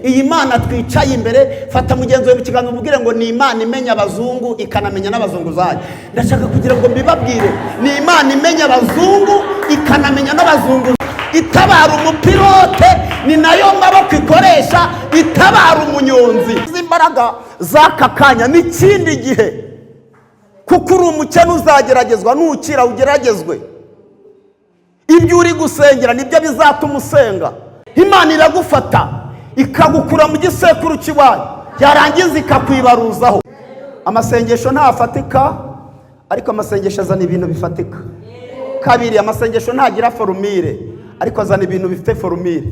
iyi Mana twicaye imbere, fata mugenzi wawe mu kiganza umubwire ngo ni Imana imenya abazungu ikanamenya n'abazunguzayi. Ndashaka kugira ngo mbibabwire, ni Imana imenya abazungu ikanamenya n'abazungu. Itabara umupilote ni nayo maboko ikoresha itabara umunyonzi. Imbaraga z'aka kanya n'ikindi gihe, kuko uri umukene uzageragezwa, nukira ugeragezwe. Ibyo uri gusengera nibyo bizatuma usenga. Imana iragufata ikagukura mu gisekuru cy'iwanyu, yarangiza ikakwibaruzaho. Amasengesho ntafatika, ariko amasengesho azana ibintu bifatika. Kabiri, amasengesho ntagira formule, ariko azana ibintu bifite formule.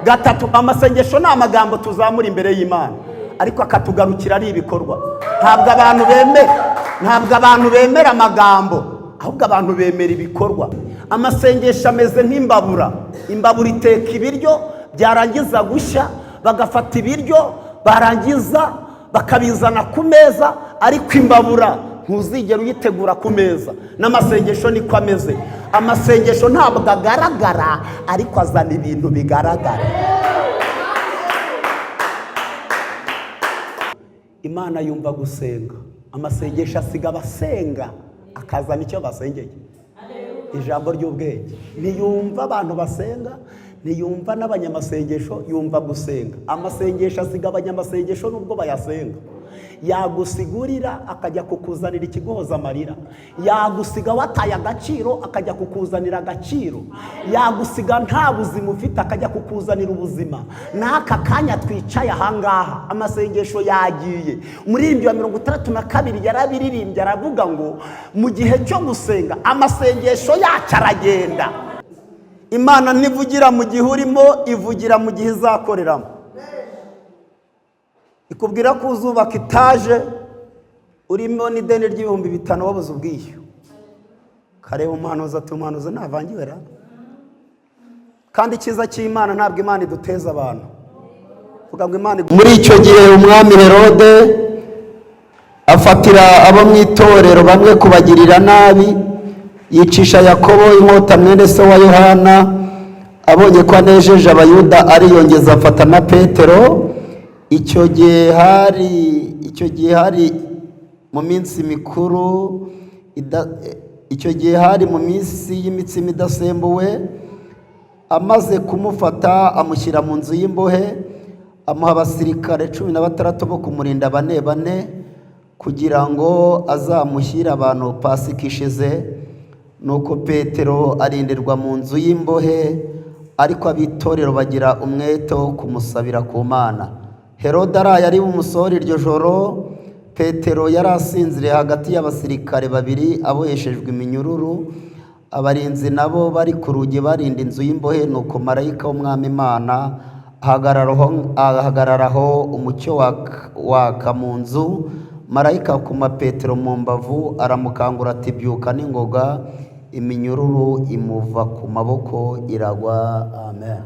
Gatatu, amasengesho nta magambo tuzamura imbere y'Imana, ariko akatugarukira ari ibikorwa. Ntabwo abantu bemera amagambo, ahubwo abantu bemera ibikorwa. Amasengesho ameze nk'imbabura. Imbabura iteka ibiryo, byarangiza gushya bagafata ibiryo, barangiza bakabizana ku meza, ariko imbabura ntuzigera uyitegura ku meza. N'amasengesho niko ameze. Amasengesho ntabwo agaragara, ariko azana ibintu bigaragara. Imana yumva gusenga. Amasengesho asiga abasenga, akazana icyo basengeye. Ijambo ry'ubwenge. Niyumva abantu basenga, niyumva n'abanyamasengesho, yumva gusenga. Amasengesho asiga abanyamasengesho nubwo bayasenga. Yagusigurira akajya kukuzanira ikiguhoza amarira. Yagusiga wataye agaciro akajya kukuzanira agaciro. Yagusiga nta buzima ufite akajya kukuzanira ubuzima. N'aka kanya twicaye ahangaha amasengesho yagiye. Umuririmbyi wa 62 yarabiririmbye aravuga ngo mu gihe cyo gusenga amasengesho yacu aragenda. Imana ntivugira mu gihe urimo, ivugira mu gihe izakoreramo. Ikubwira ko uzubaka itaje urimo n'ideni ry'ibihumbi 5 wabuze ubwishyu. Kareba umuhanuzi ati umuhanuzi ntavangiwe ra. Kandi icyiza cy'Imana ntabwo Imana iduteza abantu. Vuga ngo Imana. Muri icyo gihe umwami Herode afatira abo mu itorero bamwe kubagirira nabi, yicisha Yakobo inkota mwene se wa Yohana. Abonye ko anejeje abayuda ariyongeza afata na Petero. Icyo gihe hari mu minsi mikuru, icyo gihe hari mu minsi y'imitsima idasembuwe. Amaze kumufata amushyira mu nzu y'imbohe, amuha abasirikare 16 bo kumurinda bane kugira ngo azamushyire abantu Pasika ishize. Nuko Petero arindirwa mu nzu y'imbohe, ariko abitorero bagira umwete wo kumusabira ku Mana. Herode yari umusohora iryo joro. Petero yari asinziriye hagati y'abasirikare babiri aboheshejwe iminyururu. Abarinzi nabo bari ku rugi barinda inzu y'imbohe. Nuko marayika w'umwami Imana ahagararaho umucyo waka mu nzu. Marayika akuma Petero mu mbavu aramukangura ati byuka n'ingoga. Iminyururu imuva ku maboko iragwa. Amen.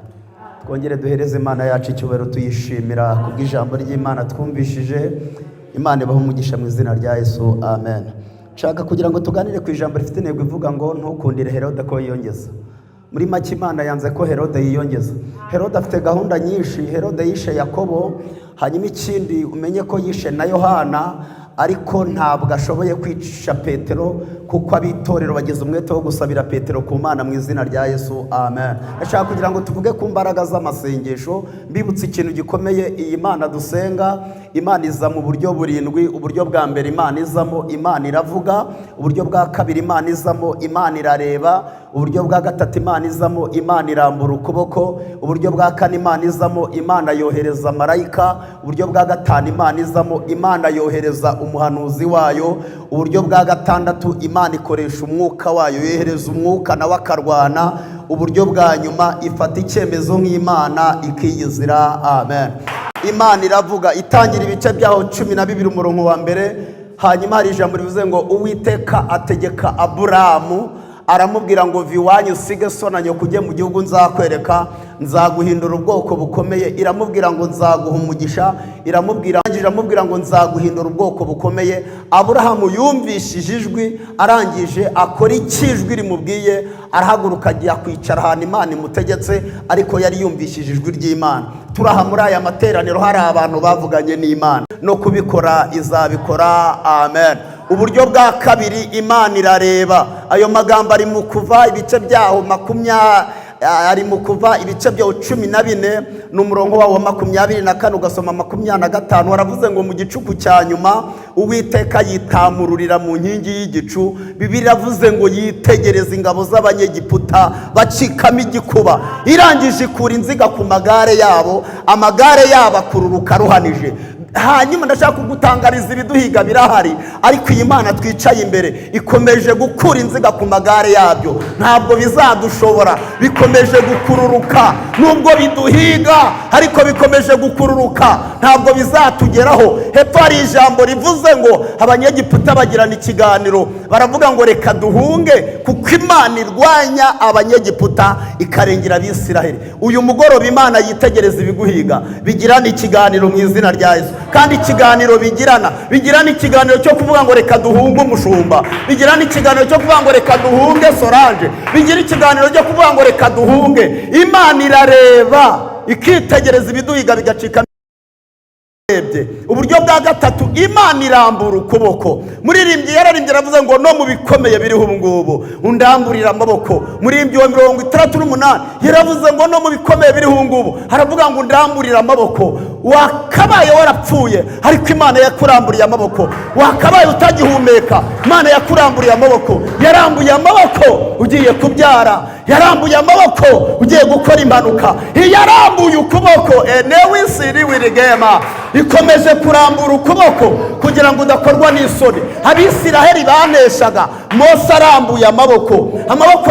Twongere duhereze Imana yacu icyubahiro tuyishimira kubw'ijambo ry'Imana twumvishije. Imana ibahe umugisha mu izina rya Yesu. Amen. Nshaka kugira ngo tuganire ku ijambo rifite intego ivuga ngo ntukundire Herode ko yiyongeza. Muri make Imana yanze ko Herode yiyongeza. Herode afite gahunda nyinshi. Herode yishe Yakobo, hanyuma ikindi umenye ko yishe na Yohana, ariko ntabwo ashoboye kwicisha Petero kuko abitorero bagize umwete wo gusabira Petero ku Mana mu izina rya Yesu. Amen. Ndashaka kugira ngo tuvuge ku mbaraga z'amasengesho, mbibutse ikintu gikomeye. Iyi Mana dusenga, Imana iza mu buryo burindwi. Uburyo bwa mbere Imana izamo, Imana iravuga. Uburyo bwa kabiri Imana izamo, Imana irareba. Uburyo bwa gatatu Imana izamo, Imana irambura ukuboko. Uburyo bwa kane Imana izamo, Imana yohereza marayika. Uburyo bwa gatanu Imana izamo, Imana yohereza umuhanuzi wayo. Uburyo bwa gatandatu Imana ikoresha umwuka wayo, yohereza umwuka nawe akarwana. Uburyo bwa nyuma ifata icyemezo nk'Imana ikiyizira. Amen. Imana iravuga, itangira ibice byaho 12 umurongo wa mbere. Hanyuma hari ijambo rivuze ngo Uwiteka ategeka Aburahamu aramubwira ngo viwanyu usige so na nyoko ujye mu gihugu nzakwereka, nzaguhindura ubwoko bukomeye. Iramubwira ngo nzaguha umugisha. Iramubwira arangije amubwira ngo nzaguhindura ubwoko bukomeye. Aburahamu yumvishije ijwi, arangije akora ikijwi rimubwiye, arahaguruka ajya kwicara ahantu Imana imutegetse, ariko yari yumvishije ijwi ry'Imana. Turaha muri aya materaniro hari abantu bavuganye n'Imana, no kubikora izabikora. Amen. Uburyo bwa kabiri, Imana irareba. Ayo magambo ari mu Kuva ibice byaho ari mu Kuva ibice byaho 14 n'umurongo wawo 24 ugasoma 25. Waravuze ngo mu gicuku cya nyuma Uwiteka yitamururira mu nkingi y'igicu. Bibiliya iravuze ngo yitegereza ingabo z'Abanyegiputa bacikamo igikuba. Irangije ikura inziga ku magare yabo, amagare yabo akururuka ruhanije. Hanyuma ndashaka kugutangariza ibiduhiga birahari, ariko iyi Mana twicaye imbere ikomeje gukura inziga ku magare yabyo. Ntabwo bizadushobora, bikomeje gukururuka. Nubwo biduhiga ariko bikomeje gukururuka, ntabwo bizatugeraho. Hepfo hari ijambo rivuze ngo Abanyegiputa bagirana ikiganiro, baravuga ngo reka duhunge kuko Imana irwanya Abanyegiputa ikarengera Abisiraheli. Uyu mugoroba Imana yitegereza ibiguhiga, bigirana ikiganiro mu izina rya Yesu. Kandi ikiganiro bigirana ikiganiro cyo kuvuga ngo reka duhunge umushumba, bigirana ikiganiro cyo kuvuga ngo reka duhunge Solange, bigira ikiganiro cyo kuvuga ngo reka duhunge. Imana irareba ikitegereza ibiduhiga bigacika. Uburyo bwa gatatu, Imana irambura ukuboko. Muririmbyi yararimbye aravuze ngo no mu bikomeye biriho ubu ngubu undamburira amaboko. Muririmbyi wa 68 yaravuze ngo no mu bikomeye biriho ubu ngubu haravuga ngo undamburira amaboko. Wakabaye warapfuye ariko Imana yakuramburiye amaboko. Wakabaye utagihumeka, Imana yakuramburiye amaboko. Yarambuye amaboko ugiye kubyara, yarambuye amaboko ugiye gukora impanuka, yarambuye ukuboko. Newisiri wirigema ikomeje kurambura ukuboko kugira ngo udakorwa n'isoni. Abisiraheli baneshaga, Mose arambuye amaboko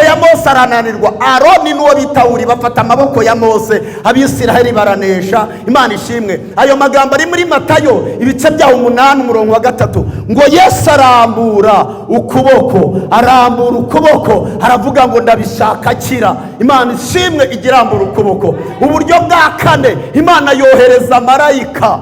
ya Mose arananirwa. Aroni n'uwo bita Uri bafata amaboko ya Mose, Abisiraheli baranesha. Imana ishimwe. Ayo magambo ari muri Matayo ibice byaho 8 umurongo wa 3 ngo Yesu arambura ukuboko, aravuga ngo ndabishaka kira. Imana ishimwe igirambura ukuboko. Uburyo bwa kane, Imana yohereza marayika.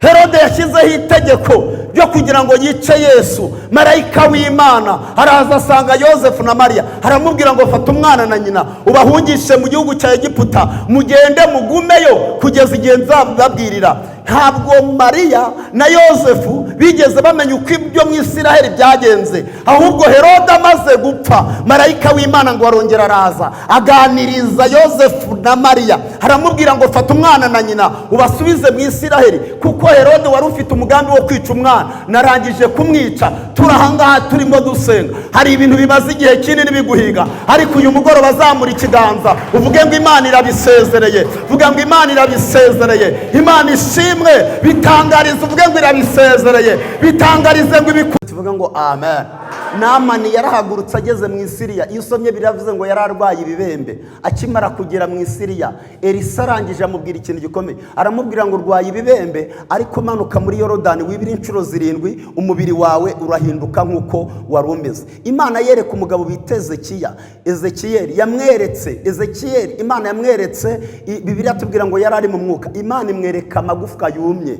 Herode yashyizeho itegeko ryo kugira ngo yice Yesu. Marayika w'Imana araza asanga Yosefu na Mariya, aramubwira ngo fata umwana na nyina ubahungishe mu gihugu cya Egiputa, mugende mugumeyo kugeza igihe nzababwirira. Ntabwo Mariya na Yosefu bigeze bamenya uko ibyo mu Isiraheli byagenze, ahubwo Herode amaze gupfa, marayika w'Imana ngo arongera araza aganiriza Yosefu na Mariya, aramubwira ngo fata umwana na nyina ubasubize mu Isiraheli, kuko Herode wari ufite umugambi wo kwica umwana, narangije kumwica. Turahangaha turimo dusenga, hari ibintu bimaze igihe kinini biguhiga, ariko uyu mugoroba azamura ikiganza uvuge ngo Imana irabisezereye. Vuga ngo Imana irabisezereye. Imana ishimwe. Bitangariza uvuge ngo irabisezereye. Bitangarize ngo tuvuga ngo amen. Namani yarahagurutse ageze mu Isiriya. Iyo usomye biravuze ngo yararwaye ibibembe. Akimara kugera mu Isiriya, Elisa arangije amubwira ikintu gikomeye, aramubwira ngo urwaye ibibembe, ariko manuka muri Yorodani wibira inshuro 7 umubiri wawe urahinduka nkuko wari umeze. Imana yereka umugabo bita Ezekiyeli, Imana yamweretse. Bibiliya tubwira ngo yarari mu mwuka, Imana imwereka amagufwa yumye.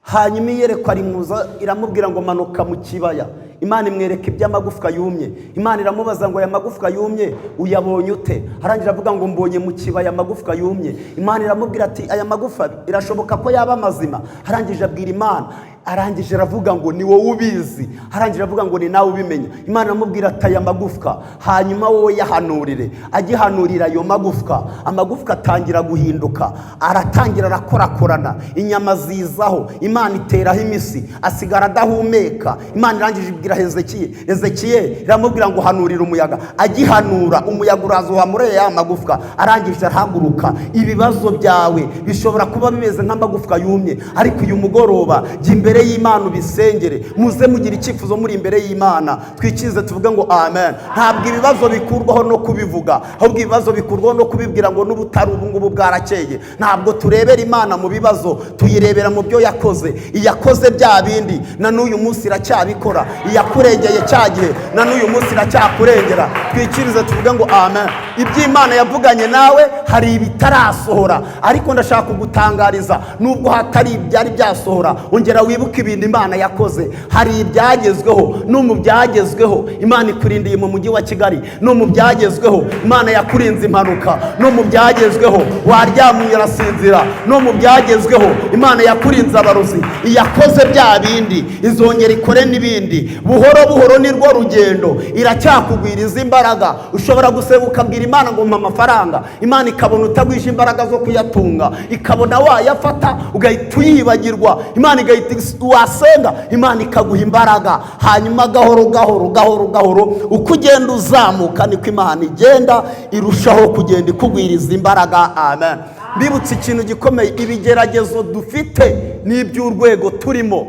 Hanyuma iyerekwa rimuza, iramubwira ngo manuka mu kibaya. Imana imwereka iby'amagufwa yumye. Imana iramubaza ngo aya magufwa yumye uyabonye ute? Arangira avuga ngo mbonye mu kibaya amagufwa yumye. Imana iramubwira ati aya magufwa irashoboka ko yaba mazima? Arangije abwira Imana, arangije aravuga ngo ni wowe ubizi. Arangije avuga ngo ni nawe ubimenya. Imana iramubwira ati aya magufwa hanyuma wowe yahanurire. Agihanurira ayo magufwa, amagufwa atangira guhinduka, aratangira arakorakorana, inyama zizaho, Imana iteraho imisi, asigara adahumeka. Imana irangije ibwira Ezekiyeli, iramubwira ngo hanurira umuyaga. Agihanura umuyaga uraza wamureye ya magufwa, arangije arahaguruka. Ibibazo byawe bishobora kuba bimeze nk'amagufwa yumye, ariko uyu mugoroba jya imbere imbere y'Imana ubisengere, muze mugira icyifuzo muri imbere y'Imana, twikize tuvuge ngo amen. Ntabwo ibibazo bikurwaho no kubivuga, ahubwo ibibazo bikurwaho no kubibwira ngo n'ubutari ubu ngubu bwarakeye. Ntabwo turebera Imana mu bibazo, tuyirebera mu byo yakoze. Iyakoze bya bindi na n'uyu munsi iracyabikora, iyakurengeye cya gihe na n'uyu munsi iracyakurengera. Twikirize tuvuge ngo amen. Iby'Imana yavuganye nawe hari ibitarasohora, ariko ndashaka kugutangariza nubwo hatari ibyari byasohora, ongera wibuke ibintu Imana yakoze. Hari ibyagezweho, no mu byagezweho Imana ikurindiye mu mujyi wa Kigali, no mu byagezweho Imana yakurinze impanuka, no mu byagezweho waryamye urasinzira, no mu byagezweho Imana yakurinze abarozi. Iyakoze bya bindi izongera ikore n'ibindi. Buhoro buhoro ni rwo rugendo, iracyakugwiriza imbaraga. Ushobora guseba ukabwira Imana ngo mpa amafaranga, Imana ikabona utagwisha imbaraga zo kuyatunga, ikabona wayafata ugahita uyibagirwa. Imana igahita wasenga, Imana ikaguha imbaraga. Hanyuma gahoro gahoro gahoro gahoro uko ugenda uzamuka niko Imana igenda irushaho kugenda ikugwiriza imbaraga. Amen. Mbibutse ikintu gikomeye, ibigeragezo dufite n'iby'urwego turimo.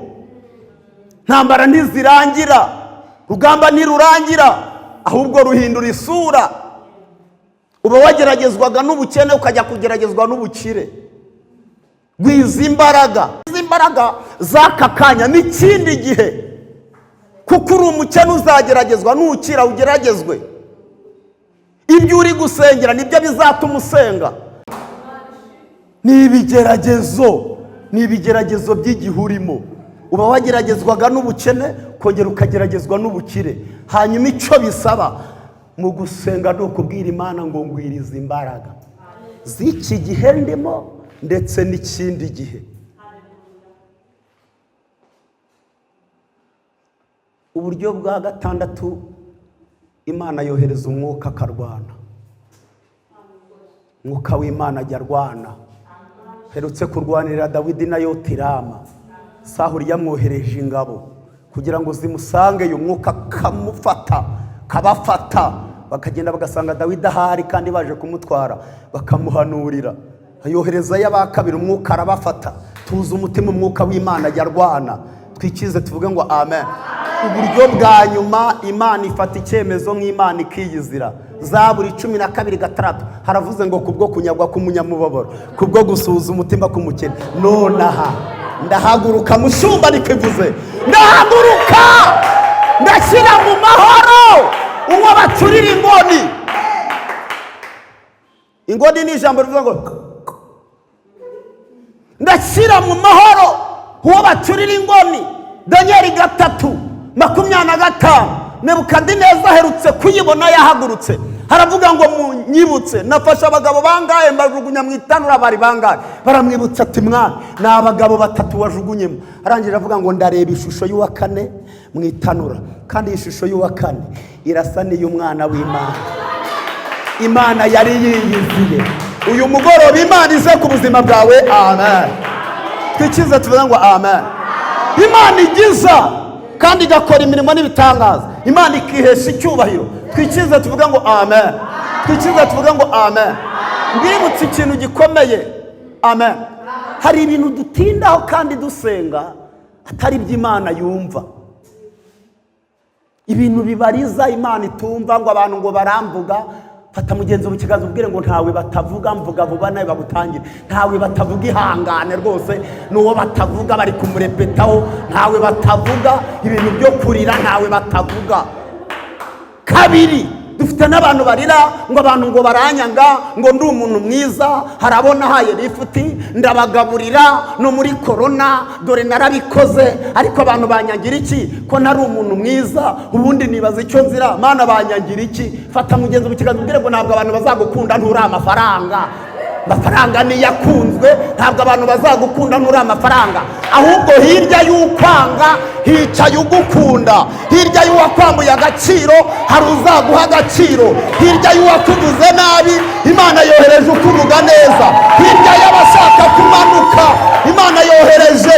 Ntambara ntizirangira, rugamba ntirurangira, ahubwo ruhindura isura. Uba wageragezwaga n'ubukene ukajya kugeragezwa n'ubukire. Gwiza imbaraga, imbaraga z'aka kanya n'ikindi gihe, kuko uri umukene uzageragezwa, nukira ugeragezwe. Ibyo uri gusengera nibyo bizatuma usenga. Ni ibigeragezo by'igihe urimo. Uba wageragezwaga n'ubukene kongera ukageragezwa n'ubukire. Hanyuma icyo bisaba mu gusenga no kubwira Imana ngo ngwiriza imbaraga z'iki gihe ndimo ndetse n'ikindi gihe. Uburyo bwa gatandatu, Imana yohereza umwuka akarwana. Umwuka w'Imana ajya arwana. Herutse kurwanirira Dawidi na Yotirama. Sawuli yamwohereje ingabo kugira ngo zimusange, uyu mwuka kamufata, kabafata, bakagenda bagasanga Dawidi ahari kandi baje kumutwara, bakamuhanurira. Ayohereza y'abakabiri, umwuka arabafata. Tuzi umutima umwuka w'Imana ajya arwana. Twikize tuvuge ngo amen. Uburyo bwa nyuma, Imana ifata icyemezo nk'Imana ikiyizira. Zaburi 12:6 haravuze ngo kubwo kunyagwa k'umunyamubabaro, kubwo gusuhuza umutima k'umukene, nonaha ndahaguruka mushumba nikivuze, ndahaguruka ndashyira mu mahoro uwo bacurira ingoni. Ingoni ni ijambo rivuga ngo ndashyira mu mahoro uwo bacurira ingoni. Danieli 3:25 Nebukadineza aherutse kuyibona yahagurutse, haravuga ngo munyibutse nafashe abagabo bangahe mbajugunya mu itanura, bari bangahe? Baramwibutsa ati mwana ni abagabo 3 wajugunyemo. Arangije avuga ngo ndareba ishusho y'uwa 4 mu itanura, kandi ishusho y'uwa 4 irasa n'iy'umwana w'Imana. Imana yari yiyiziye. Uyu mugoroba Imana ize ku buzima bwawe. Amen. Twikize tuvuga ngo amen. Imana igiza kandi igakora imirimo n'ibitangaza. Imana ikihesha icyubahiro. Twikize tuvuga ngo amen. Twikize tuvuga ngo amen. Mbibutse ikintu gikomeye. Amen. Hari ibintu dutindaho kandi dusenga atari by'Imana yumva. Ibintu bibariza Imana itumva, ngo abantu ngo baramvuga. Fata mugenzi mu kiganza ubwire ngo ntawe batavuga, mvuga vuba nawe bagutangire. Ntawe batavuga, ihangane rwose. Nuwo batavuga bari kumurepetaho. Ntawe batavuga ibintu byo kurira, ntawe batavuga. Kabiri, dufite n'abantu barira ngo abantu ngo baranyanga, ngo ndi umuntu mwiza, harabona haye lifuti, ndabagaburira no muri corona, dore narabikoze, ariko abantu banyangira iki ko nari umuntu mwiza? Ubundi nibaza icyo nzira, Mana banyangira iki? Fata mugenzi mu kiganza ubwire ngo ntabwo abantu bazagukunda nturi amafaranga. Amafaranga ni yakunzwe, ntabwo abantu bazagukunda nturi amafaranga. Ahubwo hirya y'ukwanga hicaye ugukunda. Hirya y'uwakwambuye agaciro hari uzaguha agaciro. Hirya y'uwakuvuze nabi Imana yohereje ukuvuga neza. Hirya y'abashaka kumanuka Imana yohereje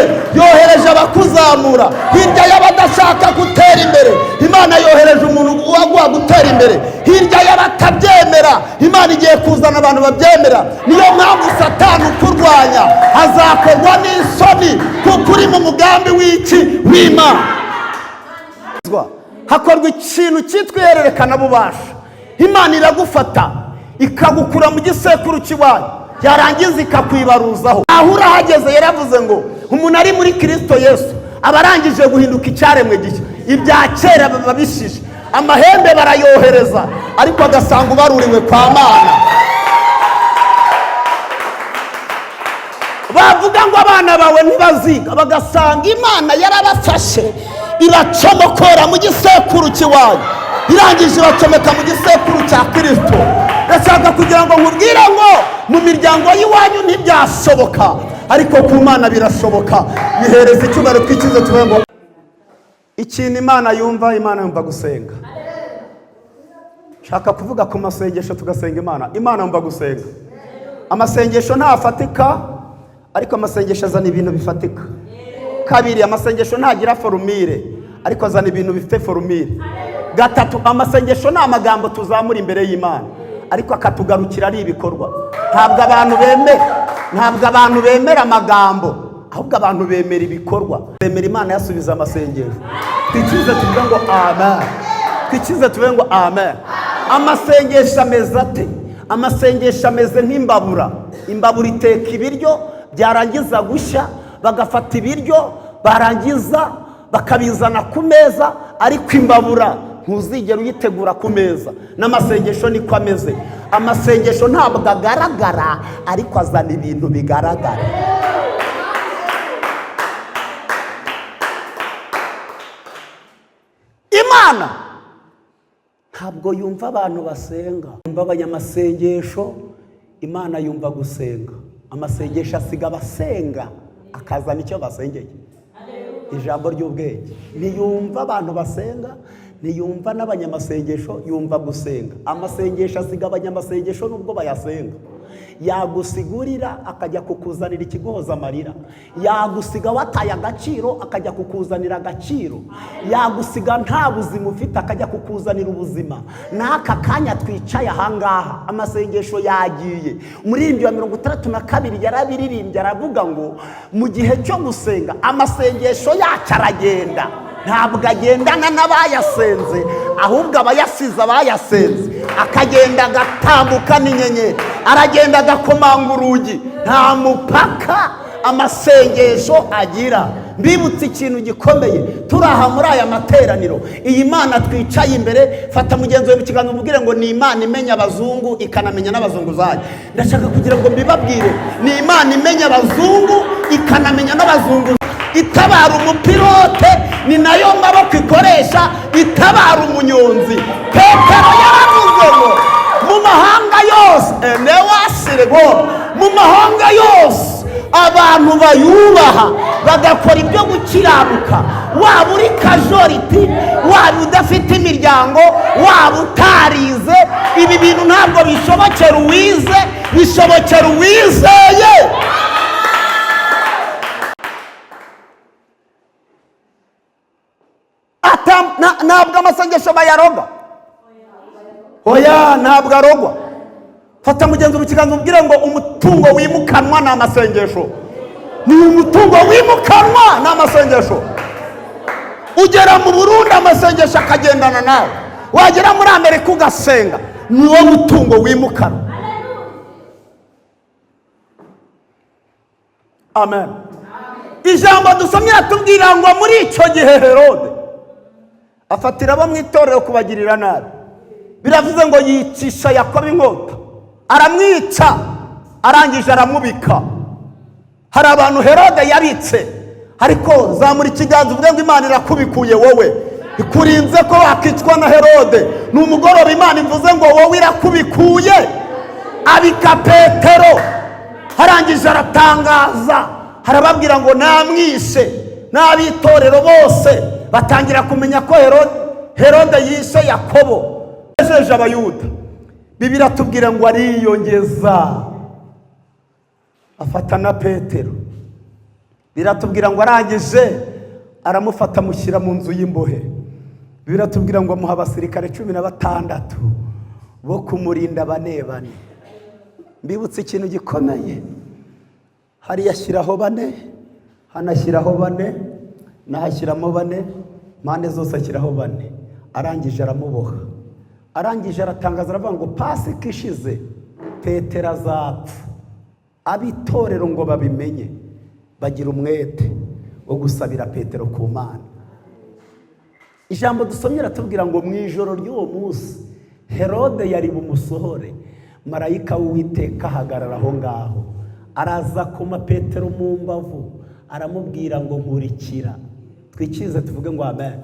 abakuza kwizamura. Hirya y'abadashaka gutera imbere, Imana yohereje umuntu waguha gutera imbere. Hirya y'abatabyemera, Imana igiye kuzana abantu babyemera. Niyo mpamvu Satani ukurwanya azakorwa n'isoni, kuko uri mu mugambi w'Imana. Hakorwa ikintu cyitwa ihererekana-bubasha. Imana iragufata ikagukura mu gisekuru cy'iwanyu, yarangiza ikakwibaruzaho. Aho urahageze yaravuze ngo umuntu ari muri Kristo Yesu aba arangije guhinduka icyaremwe gishya. Ibya kera baba bishije, amahembe barayohereza, ariko agasanga ubaruriwe kwa Mana. Bavuga ngo abana bawe ntibaziga, bagasanga Imana yarabafashe ibacomokora mu gisekuru cy'iwanyu, irangije ibacomeka mu gisekuru cya Kristo. Ndashaka kugira ngo nkubwire ngo mu miryango y'iwanyu ntibyashoboka, ariko ku Mana birashoboka. Yihereza icyubahiro twikize tuvuge ngo ikintu Imana yumva, Imana yumva gusenga. Shaka kuvuga ku masengesho tugasenga Imana. Imana yumva gusenga. Amasengesho ntafatika, ariko amasengesho azana ibintu bifatika. Kabiri, amasengesho ntagira formule, ariko azana ibintu bifite formule. Gatatu, amasengesho nta magambo tuzamura imbere y'Imana, ariko akatugarukira ari ibikorwa. Ntabwo abantu bemera amagambo, ahubwo abantu bemera ibikorwa. Bemera Imana yasubiza amasengesho. Twikize tuvuge ngo amen. Twikize tuvuge ngo amen. Amasengesho ameze ate? Amasengesho ameze nk'imbabura. Imbabura iteka ibiryo, byarangiza gushya bagafata ibiryo, barangiza bakabizana ku meza, ariko imbabura ntuzigera uyitegura ku meza. N'amasengesho niko ameze. Amasengesho ntabwo agaragara, ariko azana ibintu bigaragara. Imana ntabwo yumva abantu basenga, yumva abanyamasengesho. Imana yumva gusenga. Amasengesho asiga abasenga, akazana icyo basengeye. Ijambo ry'ubwenge. Ntiyumva abantu basenga, ntiyumva n'abanyamasengesho, yumva gusenga. Amasengesho asiga abanyamasengesho nubwo bayasenga. Yagusigurira akajya kukuzanira ikiguhoza amarira. Yagusiga wataye agaciro akajya kukuzanira agaciro. Yagusiga nta buzima ufite akajya kukuzanira ubuzima. N'aka kanya twicaye ahangaha amasengesho yagiye. Umuririmbyi wa 62 yarabiririmbye aravuga ngo mu gihe cyo gusenga amasengesho yacu aragenda. Ntabwo agendana n'abayasenze, ahubwo abayasize abayasenze. Akagenda agatambuka n'inyenyeri, aragenda agakomanga urugi. Nta mupaka amasengesho agira. Mbibutse ikintu gikomeye, turaha muri aya materaniro. Iyi Mana twicaye imbere, fata mugenzi wawe mu kiganza umubwire ngo ni Imana imenya abazungu ikanamenya n'abazunguzayi. Ndashaka kugira ngo mbibabwire, ni Imana imenya abazungu ikanamenya n'abazungu. Itabara umupilote, ni nayo maboko ikoresha itabara umunyonzi. Petero yaravuze ngo mu mahanga yose mu mahanga yose abantu bayubaha bagakora ibyo gukiranuka. Waba uri kajoriti, waba udafite imiryango, waba utarize, ibi bintu ntabwo bishobokera uwize, bishobokera uwizeye. Ntabwo amasengesho bayaroga. Oya, ntabwo arogwa. Fata mugenzi mu kiganza umubwire ngo umutungo wimukanwa ni amasengesho. Ni umutungo wimukanwa ni amasengesho. Ugera mu Burundi amasengesho akagendana nawe. Wagera muri Amerika ugasenga, ni wo mutungo wimukanwa. Amen. Ijambo dusomye atubwira ngo muri icyo gihe Herode afatira abo mu itorero kubagirira nabi. Biravuze ngo yicisha Yakobo inkota, aramwica, arangije aramubika. Hari abantu Herode yabitse, ariko zamura ikiganza uvuge ngo Imana irakubikuye wowe, ikurinze ko wakicwa na Herode. Ni umugoroba Imana ivuze ngo wowe irakubikuye. Abika Petero, arangije aratangaza, harababwira ngo namwishe. N'abitorero bose batangira kumenya ko Herode yishe Yakobo. Ejeje abayuda, Bibiliya tubwira ngo ariyongeza afata na Petero. Biratubwira ngo arangije aramufata amushyira mu nzu y'imbohe. Biratubwira ngo amuha abasirikare 16 bo kumurinda bane. Mbibutse ikintu gikomeye, hari yashyiraho 4, hanashyiraho 4, nahashyiramo 4, mpande zose ashyiraho 4. Arangije aramuboha, arangije aratangaza aravuga ngo Pasika ishize Petero azapfa. Abitorero ngo babimenye, bagira umwete wo gusabira Petero ku Mana. Ijambo dusomye ratubwira ngo mu ijoro ry'uwo munsi Herode yari bumusohore, marayika w'Uwiteka ahagarara aho ngaho, araza kuma Petero mu mbavu, aramubwira ngo nkurikira. Twikize tuvuge ngo amen.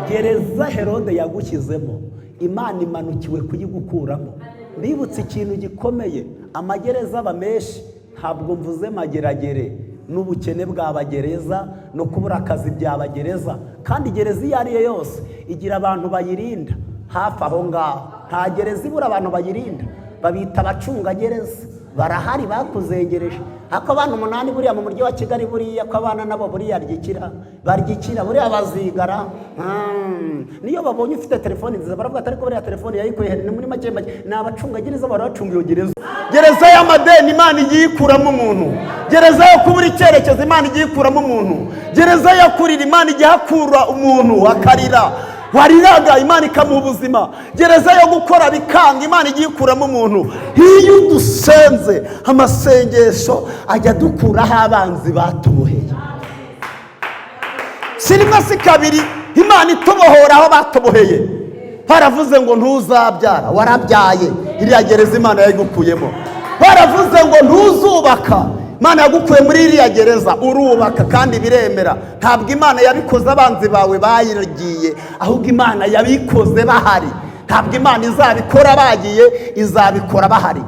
Gereza Herode yagushyizemo, Imana imanukiwe kuyigukuramo. Mbibutse ikintu gikomeye, amagereza aba menshi, ntabwo mvuze mageragere n'ubukene bw'abagereza no kubura akazi by'abagereza, kandi gereza iyo ari yo yose igira abantu bayirinda. Hafi aho ngaho nta gereza ibura abantu bayirinda, babita abacungagereza, barahari bakuzengereje. Ako abana 8 buriya mu muryo wa Kigali, buriya ko abana nabo buriya baryikira buriya bazigara. Niyo babonye ufite telefone nziza baravuga atari ko buriya telefone yayikuye ni muri make ni abacungagereza baracunga iyo gereza. Gereza y'amadeni Imana igiye ikuramo umuntu, gereza yo kubura icyerekezo Imana igiye ikuramo umuntu, gereza yo kurira Imana igiye akura umuntu akarira, wariraga Imana ikamuha ubuzima, gereza yo gukora bikanga Imana igiye ikuramo umuntu. Iyo dusenze amasengesho ajya dukuraho abanzi batuboheye. Sinimwe si kabiri Imana itubohora aho batuboheye. Baravuze ngo ntuzabyara, warabyaye, iriya gereza Imana yayigukuyemo. Baravuze ngo ntuzubaka, Imana yagukuye muri iriya gereza, urubaka kandi biremera. Ntabwo Imana yabikoze abanzi bawe bayiragiye, ahubwo Imana yabikoze bahari. Ntabwo Imana izabikora bagiye, izabikora bahari.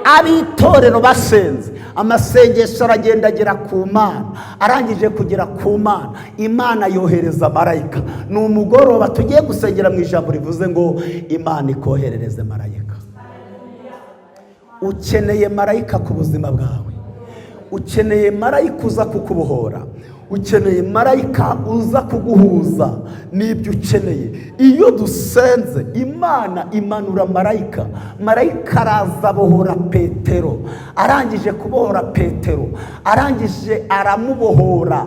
Abitorero basenze, amasengesho aragenda agera ku Mana, arangije kugera ku Mana, Imana yohereza marayika. Ni umugoroba tugiye gusengera mu ijambo rivuze ngo Imana ikoherereze marayika. Ukeneye marayika ku buzima bwawe, ukeneye marayika uza kukubohora, ukeneye marayika uza kuguhuza n'ibyo ukeneye. Iyo dusenze Imana imanura marayika, marayika araza abohora Petero. Arangije kubohora Petero, arangije aramubohora,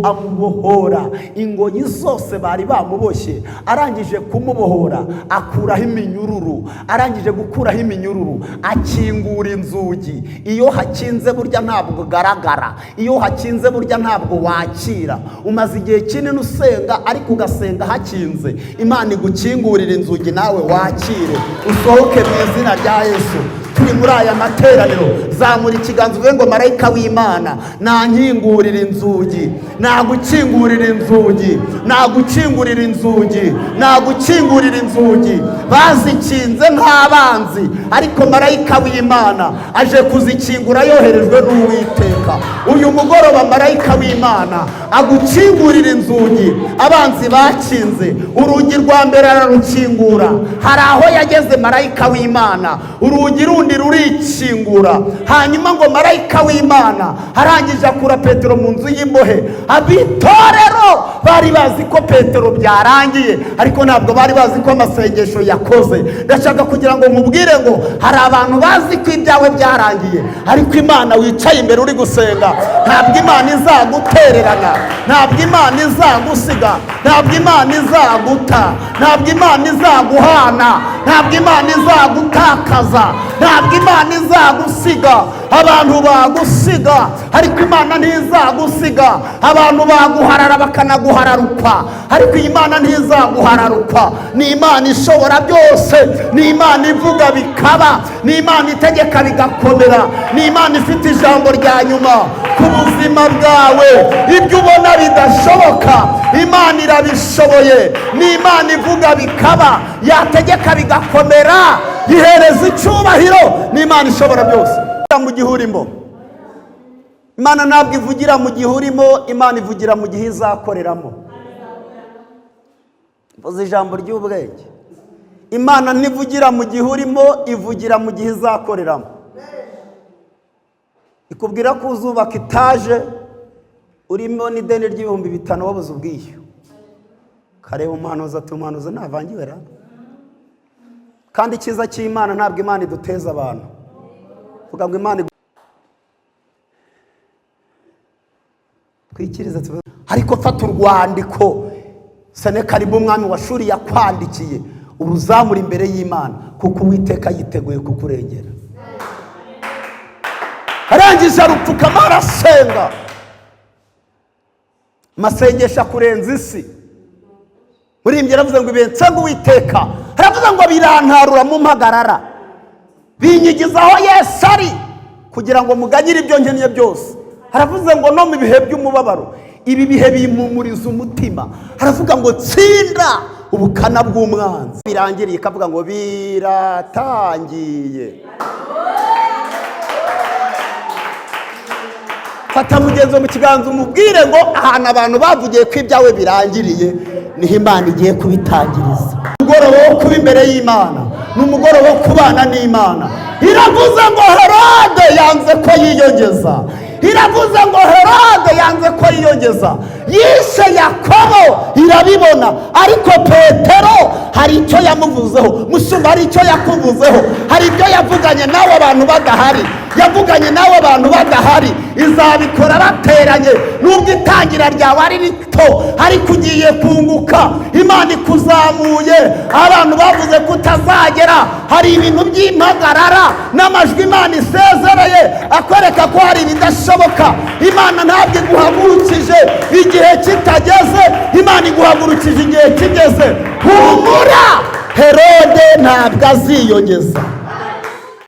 amubohora ingoyi zose bari bamuboshye. Arangije kumubohora akuraho iminyururu, arangije gukuraho iminyururu akingura inzugi. Iyo hakinze burya ntabwo garagara, iyo hakinze burya ntabwo wakira. Umaze igihe kinini usenga ariko ugasenga hakinze, Imana igukingurira inzugi nawe wakire, usohoke mu izina rya Yesu. Turi muri aya materaniro, zamura ikiganza uvuge ngo marayika w'Imana nankingurira inzugi, nagukingurira inzugi, nagukingurira inzugi, nagukingurira inzugi. Bazikinze nk'abanzi, ariko marayika w'Imana aje kuzikingura yoherejwe n'Uwiteka. Uyu mugoroba marayika w'Imana agukingurira inzugi abanzi bakinze. Urugi rwa mbere ararukingura, hari aho yageze marayika w'Imana, urugi rundi rurikingura. Hanyuma ngo marayika w'Imana arangije akura Petero mu nzu y'imbohe. Abitorero bari bazi ko Petero byarangiye, ariko ntabwo bari bazi ko amasengesho yakoze. Ndashaka kugira ngo nkubwire ngo hari abantu bazi ko ibyawe byarangiye, ariko Imana wicaye imbere uri gusenga, ntabwo Imana izagutererana, ntabwo Imana izagusiga, ntabwo Imana izaguta, ntabwo Imana izaguhana, ntabwo Imana izagutakaza, ntabwo Imana izagusiga. Abantu bagusiga, ariko Imana ntizagusiga. Abantu baguharara bakanaguhararuka, ariko Imana ntizaguhararuka. Ni Imana ishobora byose, ni Imana ivuga bikaba, ni Imana itegeka bigakomera, ni Imana ifite ijambo rya nyuma ku buzima bwawe. Ibyo ubona bidashoboka Imana irabishoboye, ni Imana ivuga bikaba, yategeka bigakomera, yihereza icyubahiro. Ni Imana ishobora byose. Mu gihe urimo, Imana ntabwo ivugira mu gihe urimo, Imana ivugira mu gihe izakoreramo. Mvuze ijambo ry'ubwenge. Imana ntivugira mu gihe urimo, ivugira mu gihe izakoreramo. Ikubwira ko uzubaka etaje, urimo n'ideni ry'ibihumbi 5 wabuze ubwishyu, kareba umuhanuzi ati umuhanuzi ntavangiwe ra. Kandi icyiza cy'Imana ntabwo Imana iduteza abantu, vuga ngo Imana twikiriza. Ariko fata urwandiko Senakeribu umwami wa Shuri yakwandikiye, uruzamura imbere y'Imana, kuko Uwiteka yiteguye kukurengera. Arangije arupfukama arasenga, masengesha kurenza isi. Murimbye aravuze ngo ibense ngo Uwiteka, aravuze ngo birantarura mu mpagarara, binyigizaho Yesu ari, kugira ngo muganyire ibyo nkeneye byose. Aravuze ngo no mu bihe by'umubabaro, ibi bihe bimpumuriza umutima. Aravuga ngo tsinda ubukana bw'umwanzi. Birangiriye ikavuga ngo biratangiye. Fata mugenzo mu kiganza umubwire ngo ahantu abantu bavugiye ko ibyawe birangiriye niho Imana igiye kubitangiriza. Umugoroba wo kuba imbere y'Imana n'umugoroba wo kubana n'Imana. Iravuze ngo Herode yanze ko yiyongeza, iravuze ngo Herode yanze ko yiyongeza, yishe Yakobo irabibona, ariko Petero hari icyo yamuvuzeho. Mushumba hari icyo yakuvuzeho, hari ibyo yavuganye nawe abantu badahari, yavuganye nawe abantu badahari. Izabikora bateranye, nubwo itangira ryawe ari rito ariko ugiye kunguka. Imana ikuzamuye, abantu bavuze ko utazagera, hari ibintu by'impagarara n'amajwi Imana isezereye akwereka ko hari ibidashoboka. Imana ntabwo iguhagurukije igihe kitageze, Imana iguhagurukije igihe kigeze. Humura, Herode ntabwo aziyongeza.